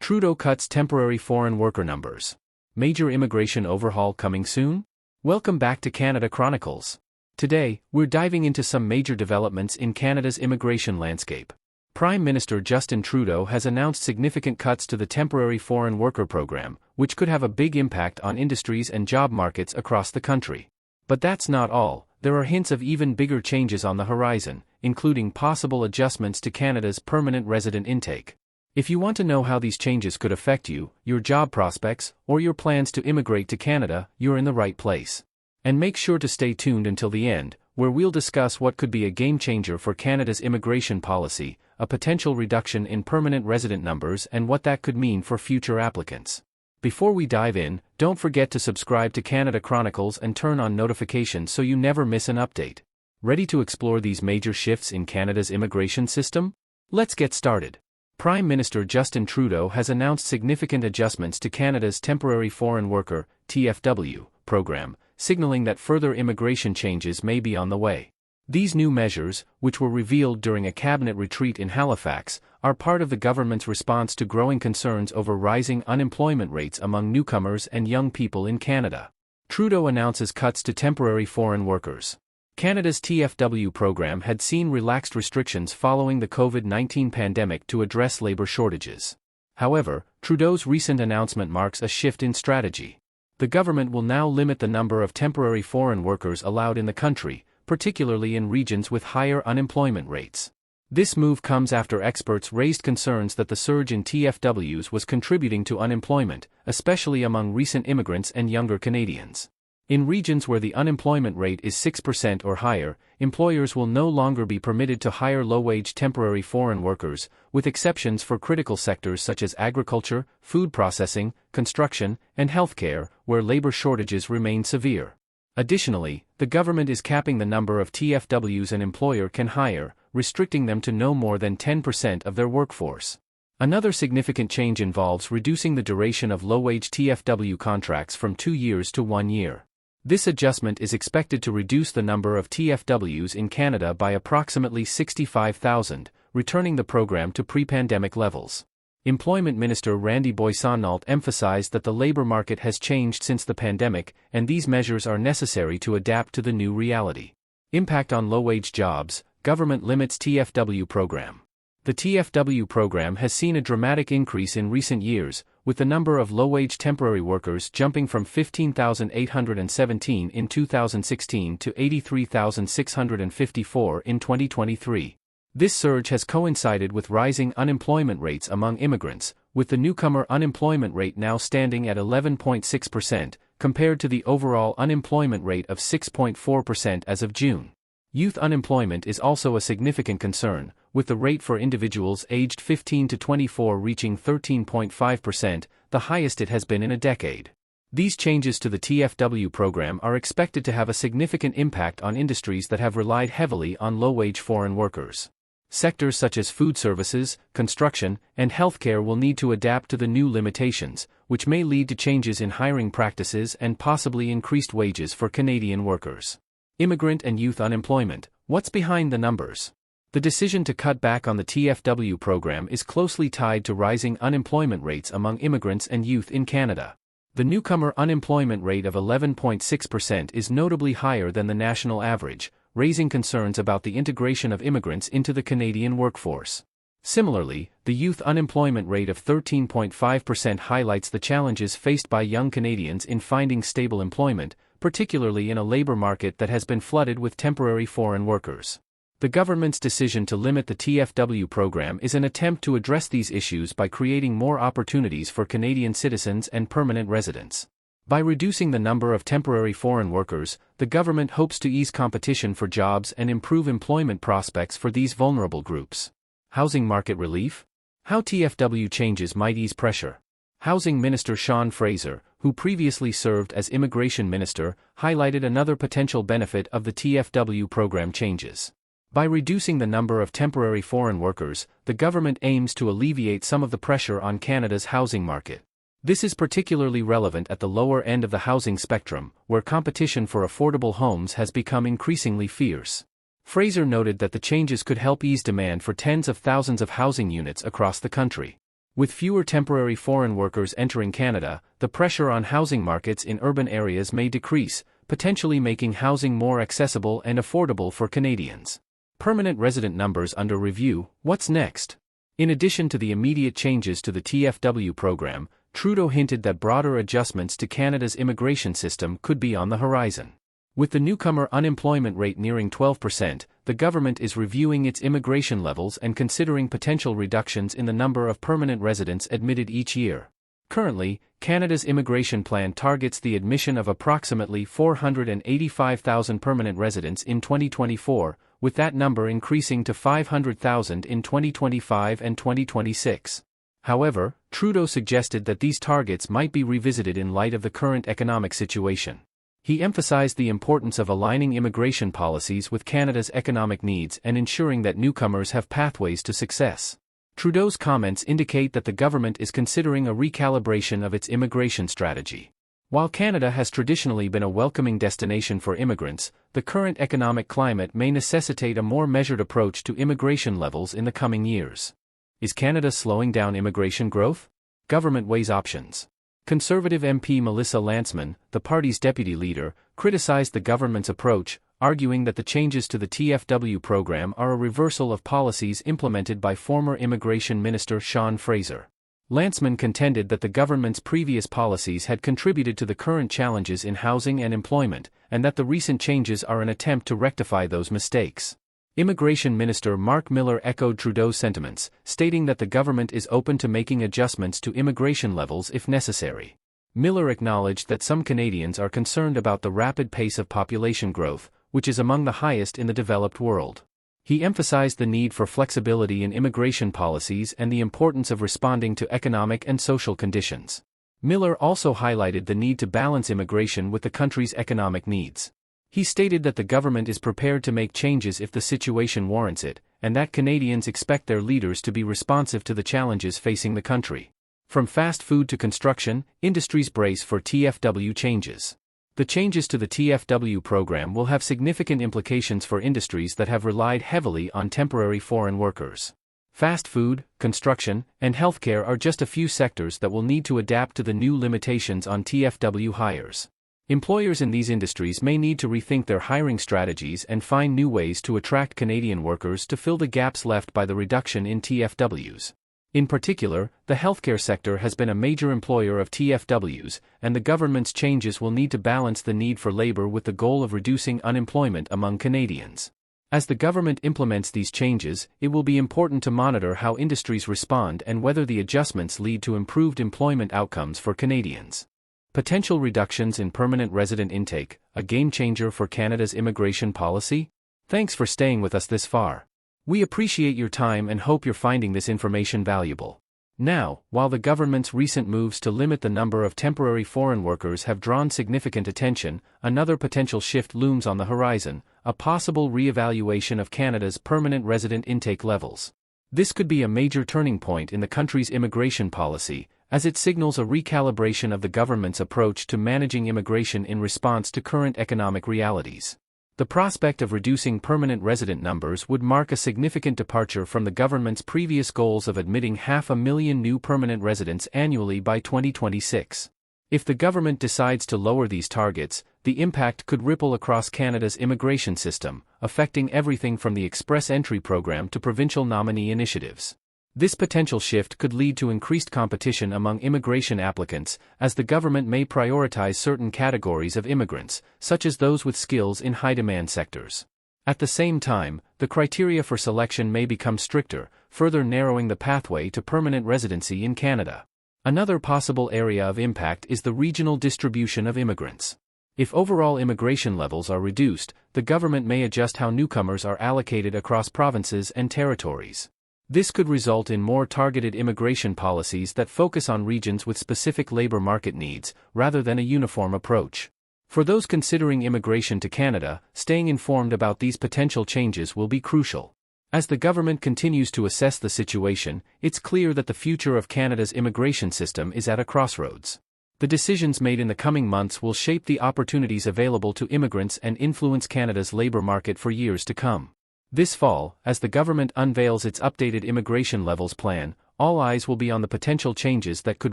Trudeau cuts temporary foreign worker numbers. Major immigration overhaul coming soon? Welcome back to Canada Chronicles. Today, we're diving into some major developments in Canada's immigration landscape. Prime Minister Justin Trudeau has announced significant cuts to the temporary foreign worker program, which could have a big impact on industries and job markets across the country. But that's not all. There are hints of even bigger changes on the horizon, including possible adjustments to Canada's permanent resident intake. If you want to know how these changes could affect you, your job prospects, or your plans to immigrate to Canada, you're in the right place. And make sure to stay tuned until the end, where we'll discuss what could be a game-changer for Canada's immigration policy, a potential reduction in permanent resident numbers, and what that could mean for future applicants. Before we dive in, don't forget to subscribe to Canada Chronicles and turn on notifications so you never miss an update. Ready to explore these major shifts in Canada's immigration system? Let's get started. Prime Minister Justin Trudeau has announced significant adjustments to Canada's Temporary Foreign Worker (TFW) program, signaling that further immigration changes may be on the way. These new measures, which were revealed during a cabinet retreat in Halifax, are part of the government's response to growing concerns over rising unemployment rates among newcomers and young people in Canada. Trudeau announces cuts to temporary foreign workers. Canada's TFW program had seen relaxed restrictions following the COVID-19 pandemic to address labor shortages. However, Trudeau's recent announcement marks a shift in strategy. The government will now limit the number of temporary foreign workers allowed in the country, particularly in regions with higher unemployment rates. This move comes after experts raised concerns that the surge in TFWs was contributing to unemployment, especially among recent immigrants and younger Canadians. In regions where the unemployment rate is 6% or higher, employers will no longer be permitted to hire low-wage temporary foreign workers, with exceptions for critical sectors such as agriculture, food processing, construction, and healthcare, where labor shortages remain severe. Additionally, the government is capping the number of TFWs an employer can hire, restricting them to no more than 10% of their workforce. Another significant change involves reducing the duration of low-wage TFW contracts from 2 years to 1 year. This adjustment is expected to reduce the number of TFWs in Canada by approximately 65,000, returning the program to pre-pandemic levels. Employment Minister Randy Boissonnault emphasized that the labor market has changed since the pandemic, and these measures are necessary to adapt to the new reality. Impact on low-wage jobs. Government limits TFW program. The TFW program has seen a dramatic increase in recent years, with the number of low-wage temporary workers jumping from 15,817 in 2016 to 83,654 in 2023. This surge has coincided with rising unemployment rates among immigrants, with the newcomer unemployment rate now standing at 11.6%, compared to the overall unemployment rate of 6.4% as of June. Youth unemployment is also a significant concern, with the rate for individuals aged 15 to 24 reaching 13.5%, the highest it has been in a decade. These changes to the TFW program are expected to have a significant impact on industries that have relied heavily on low-wage foreign workers. Sectors such as food services, construction, and healthcare will need to adapt to the new limitations, which may lead to changes in hiring practices and possibly increased wages for Canadian workers. Immigrant and youth unemployment. What's behind the numbers? The decision to cut back on the TFW program is closely tied to rising unemployment rates among immigrants and youth in Canada. The newcomer unemployment rate of 11.6% is notably higher than the national average, raising concerns about the integration of immigrants into the Canadian workforce. Similarly, the youth unemployment rate of 13.5% highlights the challenges faced by young Canadians in finding stable employment, particularly in a labor market that has been flooded with temporary foreign workers. The government's decision to limit the TFW program is an attempt to address these issues by creating more opportunities for Canadian citizens and permanent residents. By reducing the number of temporary foreign workers, the government hopes to ease competition for jobs and improve employment prospects for these vulnerable groups. Housing market relief? How TFW changes might ease pressure. Housing Minister Sean Fraser, who previously served as Immigration Minister, highlighted another potential benefit of the TFW program changes. By reducing the number of temporary foreign workers, the government aims to alleviate some of the pressure on Canada's housing market. This is particularly relevant at the lower end of the housing spectrum, where competition for affordable homes has become increasingly fierce. Fraser noted that the changes could help ease demand for tens of thousands of housing units across the country. With fewer temporary foreign workers entering Canada, the pressure on housing markets in urban areas may decrease, potentially making housing more accessible and affordable for Canadians. Permanent resident numbers under review. What's next? In addition to the immediate changes to the TFW program, Trudeau hinted that broader adjustments to Canada's immigration system could be on the horizon. With the newcomer unemployment rate nearing 12%, the government is reviewing its immigration levels and considering potential reductions in the number of permanent residents admitted each year. Currently, Canada's immigration plan targets the admission of approximately 485,000 permanent residents in 2024, with that number increasing to 500,000 in 2025 and 2026. However, Trudeau suggested that these targets might be revisited in light of the current economic situation. He emphasized the importance of aligning immigration policies with Canada's economic needs and ensuring that newcomers have pathways to success. Trudeau's comments indicate that the government is considering a recalibration of its immigration strategy. While Canada has traditionally been a welcoming destination for immigrants, the current economic climate may necessitate a more measured approach to immigration levels in the coming years. Is Canada slowing down immigration growth? Government weighs options. Conservative MP Melissa Lantsman, the party's deputy leader, criticized the government's approach, arguing that the changes to the TFW program are a reversal of policies implemented by former Immigration Minister Sean Fraser. Lantsman contended that the government's previous policies had contributed to the current challenges in housing and employment, and that the recent changes are an attempt to rectify those mistakes. Immigration Minister Mark Miller echoed Trudeau's sentiments, stating that the government is open to making adjustments to immigration levels if necessary. Miller acknowledged that some Canadians are concerned about the rapid pace of population growth, which is among the highest in the developed world. He emphasized the need for flexibility in immigration policies and the importance of responding to economic and social conditions. Miller also highlighted the need to balance immigration with the country's economic needs. He stated that the government is prepared to make changes if the situation warrants it, and that Canadians expect their leaders to be responsive to the challenges facing the country. From fast food to construction, industries brace for TFW changes. The changes to the TFW program will have significant implications for industries that have relied heavily on temporary foreign workers. Fast food, construction, and healthcare are just a few sectors that will need to adapt to the new limitations on TFW hires. Employers in these industries may need to rethink their hiring strategies and find new ways to attract Canadian workers to fill the gaps left by the reduction in TFWs. In particular, the healthcare sector has been a major employer of TFWs, and the government's changes will need to balance the need for labor with the goal of reducing unemployment among Canadians. As the government implements these changes, it will be important to monitor how industries respond and whether the adjustments lead to improved employment outcomes for Canadians. Potential reductions in permanent resident intake, a game-changer for Canada's immigration policy? Thanks for staying with us this far. We appreciate your time and hope you're finding this information valuable. Now, while the government's recent moves to limit the number of temporary foreign workers have drawn significant attention, another potential shift looms on the horizon, a possible re-evaluation of Canada's permanent resident intake levels. This could be a major turning point in the country's immigration policy, as it signals a recalibration of the government's approach to managing immigration in response to current economic realities. The prospect of reducing permanent resident numbers would mark a significant departure from the government's previous goals of admitting 500,000 new permanent residents annually by 2026. If the government decides to lower these targets, the impact could ripple across Canada's immigration system, affecting everything from the express entry program to provincial nominee initiatives. This potential shift could lead to increased competition among immigration applicants, as the government may prioritize certain categories of immigrants, such as those with skills in high-demand sectors. At the same time, the criteria for selection may become stricter, further narrowing the pathway to permanent residency in Canada. Another possible area of impact is the regional distribution of immigrants. If overall immigration levels are reduced, the government may adjust how newcomers are allocated across provinces and territories. This could result in more targeted immigration policies that focus on regions with specific labor market needs, rather than a uniform approach. For those considering immigration to Canada, staying informed about these potential changes will be crucial. As the government continues to assess the situation, it's clear that the future of Canada's immigration system is at a crossroads. The decisions made in the coming months will shape the opportunities available to immigrants and influence Canada's labor market for years to come. This fall, as the government unveils its updated immigration levels plan, all eyes will be on the potential changes that could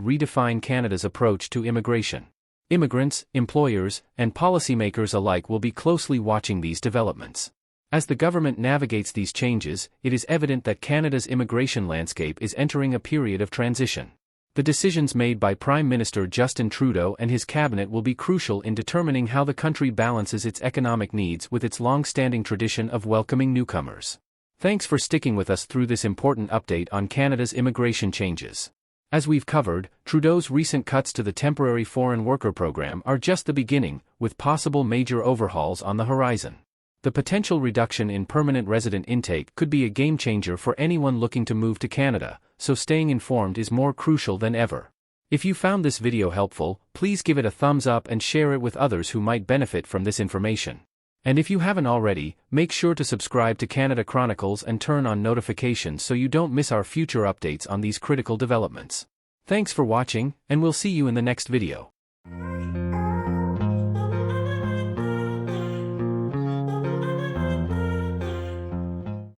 redefine Canada's approach to immigration. Immigrants, employers, and policymakers alike will be closely watching these developments. As the government navigates these changes, it is evident that Canada's immigration landscape is entering a period of transition. The decisions made by Prime Minister Justin Trudeau and his cabinet will be crucial in determining how the country balances its economic needs with its long-standing tradition of welcoming newcomers. Thanks for sticking with us through this important update on Canada's immigration changes. As we've covered, Trudeau's recent cuts to the temporary foreign worker program are just the beginning, with possible major overhauls on the horizon. The potential reduction in permanent resident intake could be a game-changer for anyone looking to move to Canada, so staying informed is more crucial than ever. If you found this video helpful, please give it a thumbs up and share it with others who might benefit from this information. And if you haven't already, make sure to subscribe to Canada Chronicles and turn on notifications so you don't miss our future updates on these critical developments. Thanks for watching, and we'll see you in the next video.